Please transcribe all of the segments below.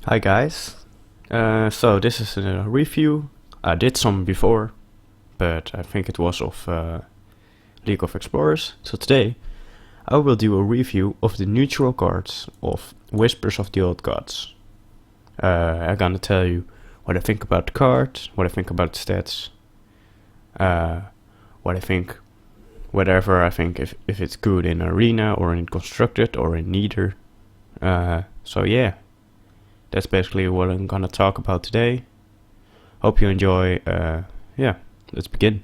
Hi guys. So this is a review. I did some before, but I think it was of League of Explorers. So today I will do a review of the neutral cards of Whispers of the Old Gods. I'm gonna tell you what I think about the card, what I think about the stats, what I think, whatever I think if it's good in arena or in constructed or in neither. So yeah. That's basically what I'm gonna talk about today. Hope you enjoy. Yeah, let's begin.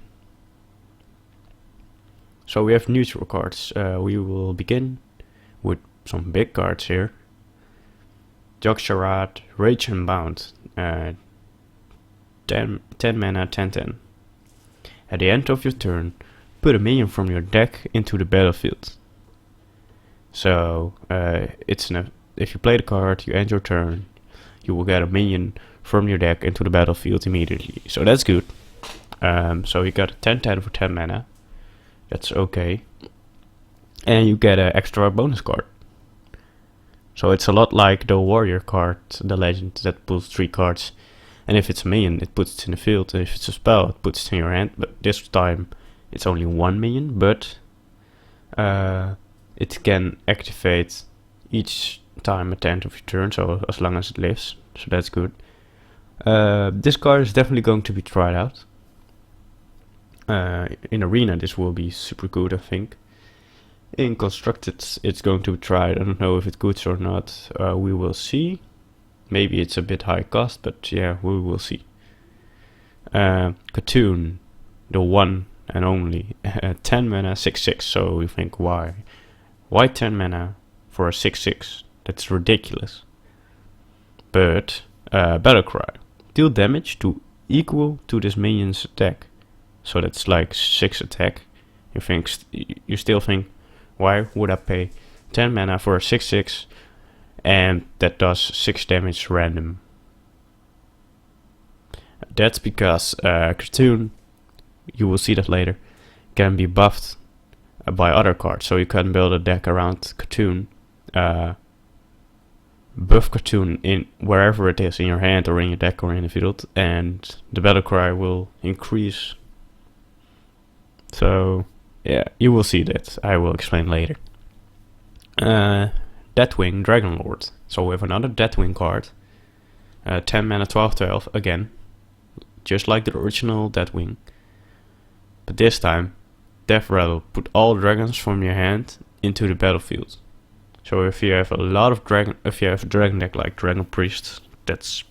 So we have neutral cards. We will begin with some big cards here. Jogcharad, Rage and Bound. 10 mana, 10/10. At the end of your turn, put a minion from your deck into the battlefield. So if you play the card, you end your turn, you will get a minion from your deck into the battlefield immediately. So that's good. So you got a 10/10 for 10 mana. That's okay. And you get an extra bonus card. So it's a lot like the warrior card, the legend, that pulls 3 cards. And if it's a minion, it puts it in the field. And if it's a spell, it puts it in your hand. But this time, it's only 1 minion. But it can activate each time at the end of your turn, so as long as it lives, so that's good. This card is definitely going to be tried out. In arena this will be super good, I think. In constructed it's going to be tried. I don't know if it's good or not. We will see. Maybe it's a bit high cost, but yeah, we will see. Cartoon, the one and only 10 mana 6/6. So we think, why 10 mana for a 6/6? That's ridiculous. But Battlecry, deal damage to equal to this minion's attack. So that's like 6 attack. You still think, why would I pay 10 mana for a 6/6 and that does 6 damage random? That's because Cartoon, you will see that later, can be buffed by other cards. So you can build a deck around Cartoon. Buff Cartoon in wherever it is, in your hand or in your deck or in the field, and the Battlecry will increase. So yeah, you will see that. I will explain later. Deathwing Dragonlord. So we have another Deathwing card. 10 mana 12/12 again, just like the original Deathwing. But this time, Death Rattle, put all dragons from your hand into the battlefield. So if you have a lot of if you have a dragon deck like Dragon Priest, that's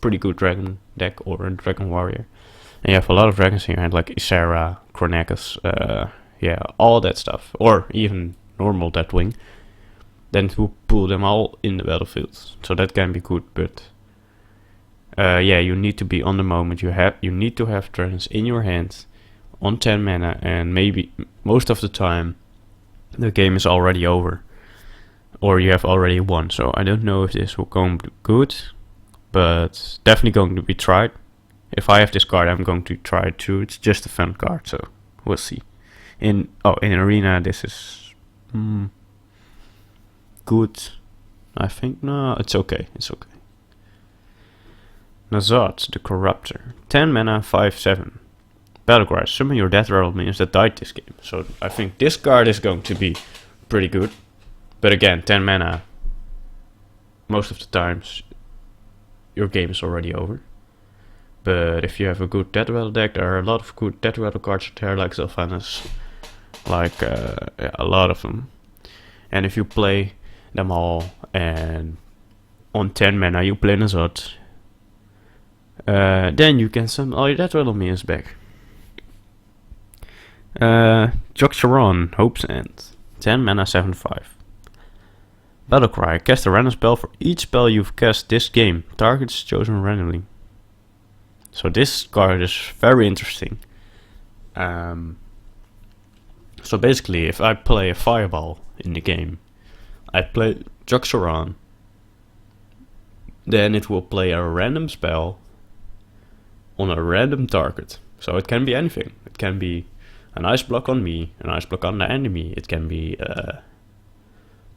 pretty good dragon deck, or a Dragon Warrior, and you have a lot of dragons in your hand like Ysera, Chronacus, yeah, all that stuff, or even normal Deathwing, then to pull them all in the battlefield. So that can be good, but yeah, you need to be on the moment. You need to have dragons in your hand on 10 mana, and maybe most of the time the game is already over, or you have already won. So I don't know if this will go good, but definitely going to be tried. If I have this card, I'm going to try it too. It's just a fun card, so we'll see. In arena, this is good, I think. No, it's okay. It's okay. Nazad, the Corruptor, 10 mana 5/7. Battlecry, summon your Death Rattle minions that died this game. So I think this card is going to be pretty good. But again, 10 mana, most of the times your game is already over. But if you have a good Death Rattle deck, there are a lot of good Death Rattle cards there, like Sylvanas, like a lot of them. And if you play them all, and on 10 mana you play Nazad, then you can summon all your Death Rattle minions back. Jogcharad, Hope's End, 10 mana 7/5. Battlecry, cast a random spell for each spell you've cast this game. Targets chosen randomly. So this card is very interesting. So basically, if I play a Fireball in the game, I play Jogcharad, then it will play a random spell on a random target. So it can be anything. It can be an ice block on me, an ice block on the enemy. It can be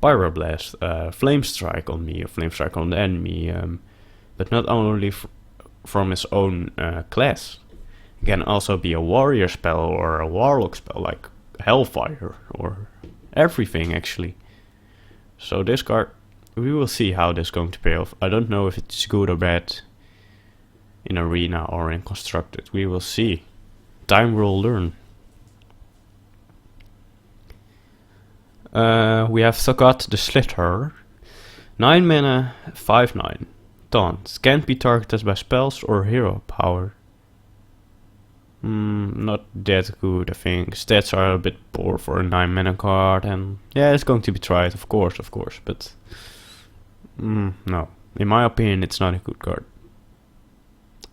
Pyroblast, Flame Strike on me, or Flame Strike on the enemy, but not only from his own class. It can also be a warrior spell or a warlock spell, like Hellfire, or everything actually. So this card, we will see how this is going to pay off. I don't know if it's good or bad in Arena or in Constructed. We will see. Time will learn. We have Sagat the Slither. 9 mana, 5/9. Taunt. Can't be targeted by spells or hero power. Not that good, I think. Stats are a bit poor for a 9 mana card, and yeah, it's going to be tried, of course, but no. In my opinion, it's not a good card.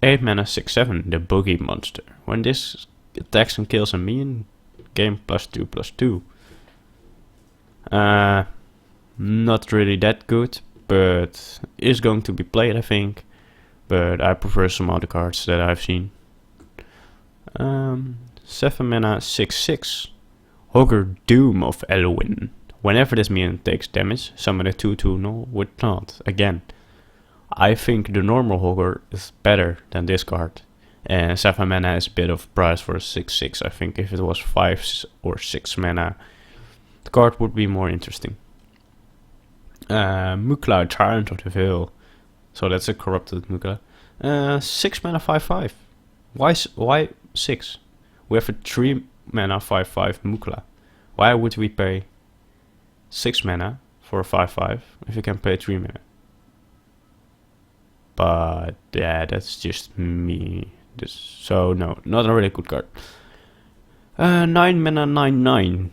8 mana, 6/7, the Boogie Monster. When this attacks and kills a minion, game +2/+2. Not really that good, but is going to be played, I think. But I prefer some other cards that I've seen. 7 mana, 6/6. Hogger Doom of Elwyn. Whenever this minion takes damage, summon a 2/2 null with taunt. Again, I think the normal Hogger is better than this card. And 7 mana is a bit of price for a 6/6. I think if it was 5 or 6 mana, the card would be more interesting. Mukla, Giant of the Veil. So that's a corrupted Mukla. 6 mana, 5/5. Why 6? We have a 3 mana 5/5 Mukla. Why would we pay 6 mana for a 5/5 if you can pay 3 mana? But yeah, that's just me. So no, not a really good card. 9 mana 9/9.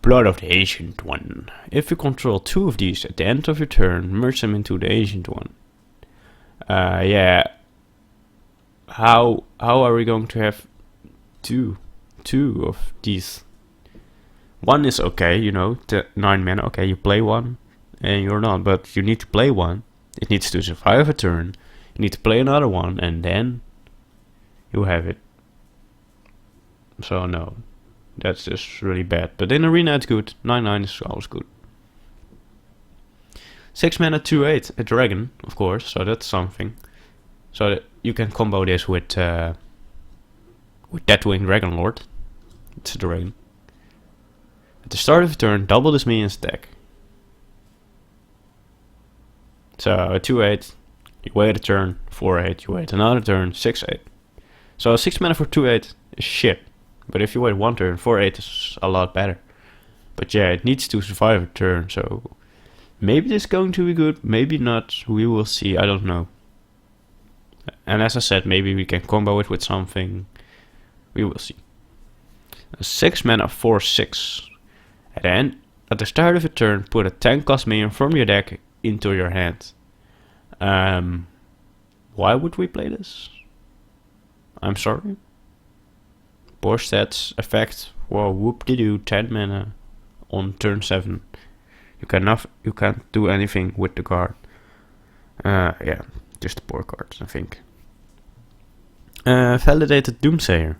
Blood of the Ancient One. If you control 2 of these at the end of your turn, merge them into the Ancient One. Yeah. How are we going to have two of these? One is okay, you know, the 9 mana. Okay, you play one, and you're not, but you need to play one. It needs to survive a turn. You need to play another one, and then you have it. So no, that's just really bad. But in Arena it's good. 9/9 is always good. 6 mana 2/8, a dragon, of course. So that's something. So that you can combo this with Deathwing Dragonlord. It's a dragon. At the start of the turn, double this minion's attack. So a 2/8, you wait a turn, 4/8, you wait another turn, 6/8. So 6 mana for 2/8 is shit. But if you wait one turn, 4/8 is a lot better. But yeah, it needs to survive a turn, so maybe this is going to be good, maybe not, we will see, I don't know. And as I said, maybe we can combo it with something, we will see. 6 mana 4/6. At the start of a turn, put a 10 cost minion from your deck into your hand. Why would we play this? I'm sorry. Poor stats, effect, whoa, whoop-de-doo, 10 mana on turn 7. You can't do anything with the card. Yeah, just a poor card, I think. Validated Doomsayer.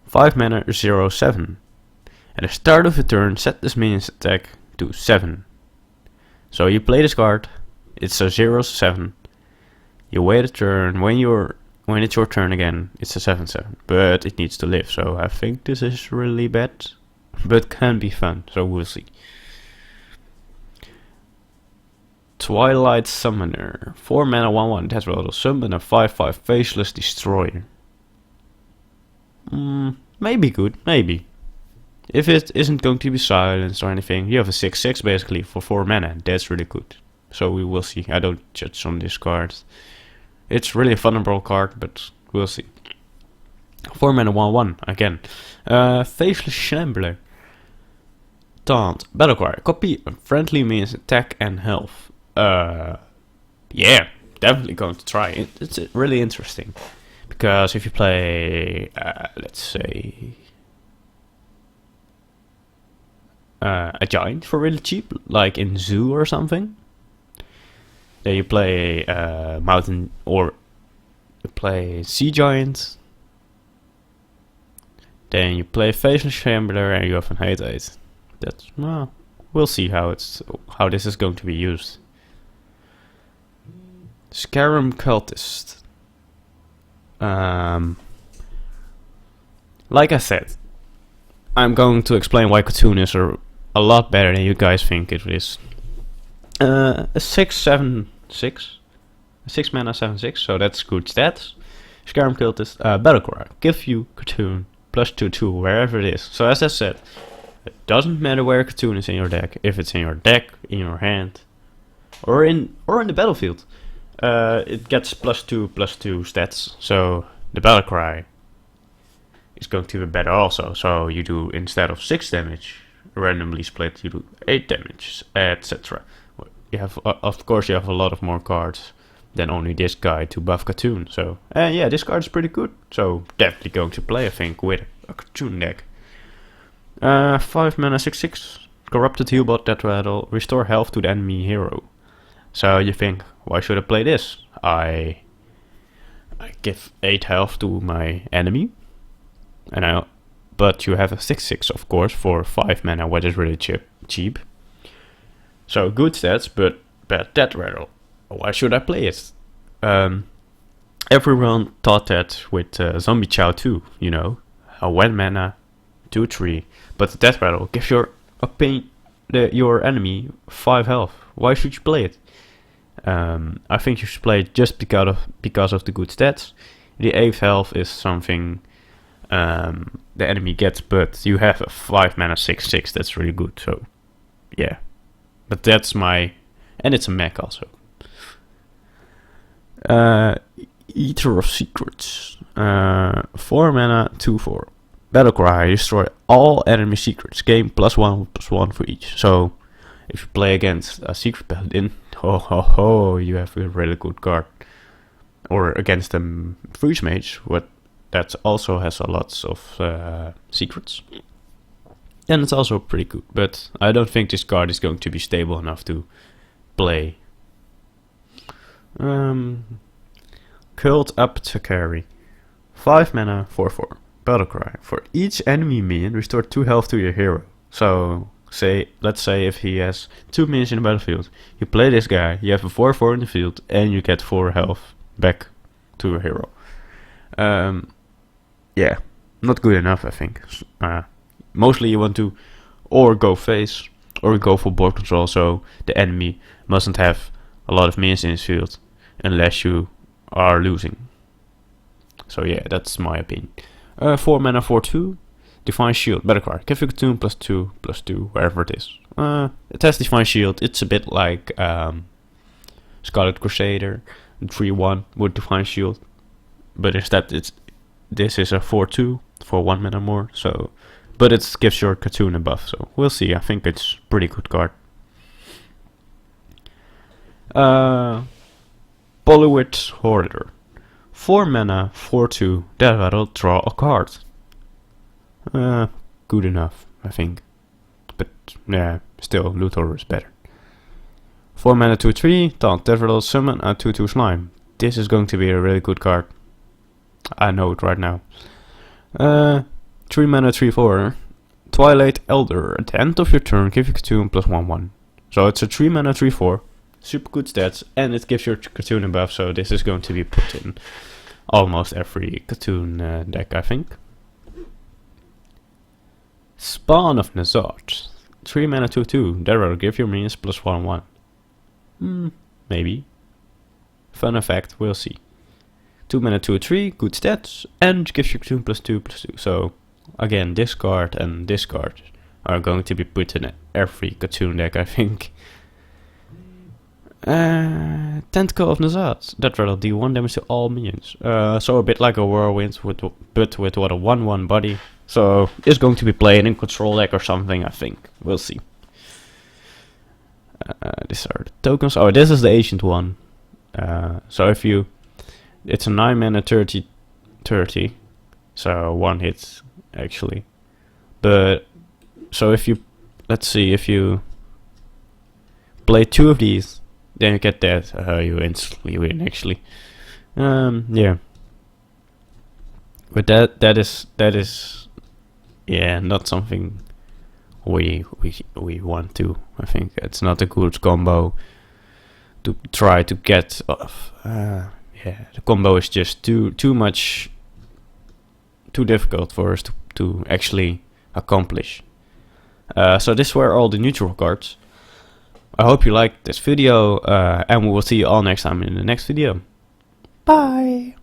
5 mana 0/7. At the start of the turn, set this minion's attack to 7. So you play this card, it's a 0/7. You wait a turn, when it's your turn again, it's a 7/7. But it needs to live, so I think this is really bad. But can be fun, so we'll see. Twilight Summoner. 4 mana 1/1, that will summon a 5/5 Faceless Destroyer. Maybe good, maybe. If it isn't going to be silenced or anything, you have a 6/6 basically for 4 mana. That's really good. So we will see. I don't judge on this card. It's really a vulnerable card, but we'll see. 4 mana 1/1 again. Faceless Shambler. Taunt. Battlecry. Copy a friendly means attack and health. Yeah, definitely going to try it. It's really interesting. Because if you play, let's say, a giant for really cheap, like in Zoo or something, then you play mountain, or you play sea giant, then you play Faceless Shambler and you have an 8/8. That's, well, we'll see how this is going to be used. Scarum Cultist. Like I said, I'm going to explain why Katoon is a lot better than you guys think it is. A 6/7/6, 6 mana 7/6, so that's good stats. Scarum Cultist, Battlecry, give you Katoon +2/2 wherever it is. So as I said, it doesn't matter where Katoon is in your deck. If it's in your deck, in your hand, or in the battlefield, it gets +2/+2 stats. So the Battlecry is going to be better also. So you do, instead of 6 damage randomly split, you do 8 damage, etc. You have, of course, you have a lot of more cards than only this guy to buff Katoon. So yeah, this card is pretty good. So definitely going to play, I think, with a Katoon deck. 5 mana 6/6, corrupted healbot that rattle, restore health to the enemy hero. So you think, why should I play this? I give 8 health to my enemy, but you have a 6/6, of course, for 5 mana, which is really cheap. So good stats, but bad death rattle. Why should I play it? Everyone thought that with Zombie Chow 2, you know, a 1 mana 2/3, but the death rattle gives your enemy 5 health. Why should you play it? I think you should play it just because of the good stats. The 8th health is something the enemy gets, but you have a 5 mana 6/6. That's really good. So yeah, but that's and it's a mech also. Eater of Secrets, 4 mana 2/4. Battlecry, destroy all enemy secrets. Gain +1/+1 for each. So if you play against a secret paladin, you have a really good card. Or against a freeze mage, that also has a lots of secrets. Then it's also pretty good. But I don't think this card is going to be stable enough to play. Cult Apothecary, 5 mana 4/4. Battlecry, for each enemy minion, restore 2 health to your hero. So let's say if he has 2 minions in the battlefield, you play this guy, you have a 4/4 in the field, and you get 4 health back to your hero. Yeah, not good enough, I think. Mostly you want to or go face or go for board control, so the enemy mustn't have a lot of minions in his field unless you are losing. So yeah, that's my opinion. 4 mana 4/2, Divine Shield, Battlecry, give you Katoon +2/+2 wherever it is. It has Divine Shield. It's a bit like Scarlet Crusader, 3/1 with Divine Shield, but instead this is a 4/2 for 1 mana more. So, but it gives your Katoon a buff. So we'll see. I think it's a pretty good card. Polywit Hoarder, 4 mana 4/2, that rattle, draw a card. Good enough, I think. But yeah, still, Loot Hoarder is better. 4 mana 2/3, taunt, that rattle, summon a 2/2 slime. This is going to be a really good card. I know it right now. 3 mana 3/4, Twilight Elder, at the end of your turn, give you Katoon +1/1. So it's a 3 mana 3/4. Super good stats, and it gives your Katoon a buff, so this is going to be put in almost every Katoon deck, I think. Spawn of Nazat, 3 mana 2/2, that will give your minions +1/1. Maybe. Fun effect, we'll see. 2 mana 2/3, good stats, and gives you Katoon +2/+2. So again, this card and this card are going to be put in every Katoon deck, I think. Tentacle of Nazat, that rattle, deal 1 damage to all minions. So a bit like a whirlwind, but with what, a 1/1 body. So it's going to be played in control deck or something, I think. We'll see. These are the tokens. Oh, this is the ancient one. So if you, it's a 9 mana 30/30, so 1 hit actually. But so if you, let's see, if you play 2 of these, then you get that. You instantly win actually. Yeah. But that is yeah, not something we want to. I think it's not a good combo to try to get off. Yeah, the combo is just too much, too difficult for us to actually accomplish. So these were all the neutral cards. I hope you liked this video, and we will see you all next time in the next video. Bye!